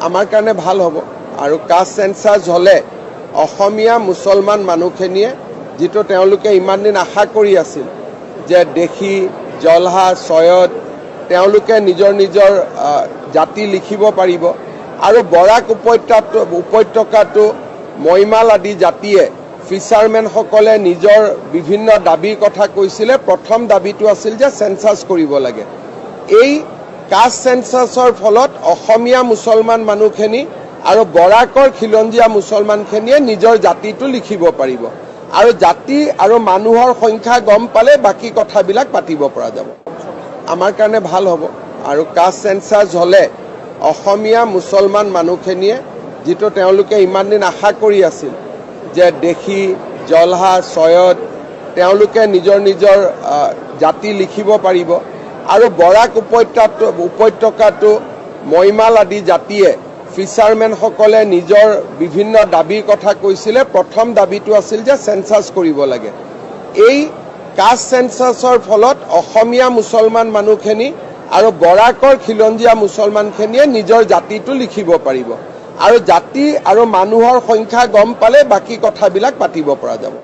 আমাৰ কাৰণে ভাল হ'ব আৰু কাষ্ট সেন্সাস হলে অসমীয়া মুছলমান মানুহখিনিয়ে যেটো তেওঁলোকে ইমান দিন আশা কৰি আছিল যে দেখি জলহা সৈয়দ তেওঁলোকে নিজৰ নিজৰ জাতি লিখিব পাৰিব আৰু বৰাক উপত্যকাটো মইমাল আদি জাতিয়ে ফিচাৰমেন সকলে নিজৰ বিভিন্ন দাবীৰ কথা কৈছিলে প্ৰথম দাবীটো আছিল যে সেন্সাস কৰিব লাগে এই কাষ্ট সেন্সাসৰ ফলত অসমীয়া মুছলমান মানুহখিনি আৰু বৰাকৰ খিলঞ্জীয়া মুছলমানখিনিয়ে নিজৰ জাতিটো লিখিব পাৰিব আৰু জাতি আৰু মানুহৰ সংখ্যা গম পালে বাকি কথাবিলাক পাতিব পৰা যাব আমাৰ কাৰণে ভাল হ'ব আৰু কাষ্ট সেন্সাস হলে অসমীয়া মুছলমান মানুহখিনিয়ে যেটো তেওঁলোকে ইমান দিন আশা কৰি আছিল যে দেখি জলহা সৈয়দ তেওঁলোকে নিজৰ নিজৰ জাতি লিখিব পাৰিব আৰু বৰাক উপত্যকাটো মইমাল আদি জাতিয়ে ফিচাৰমেন সকলে নিজৰ বিভিন্ন দাবীৰ কথা কৈছিলে প্ৰথম দাবীটো আছিল যে সেন্সাস কৰিব লাগে এই কাষ্ট সেন্সাসৰ ফলত অসমীয়া মুছলমান মানুহখিনি আৰু বৰাকৰ খিলঞ্জীয়া মুছলমানখিনিয়ে নিজৰ জাতিটো লিখিব পাৰিব আৰু জাতি আৰু মানুহৰ সংখ্যা গম পালে বাকি কথাবিলাক পাতিব পৰা যাব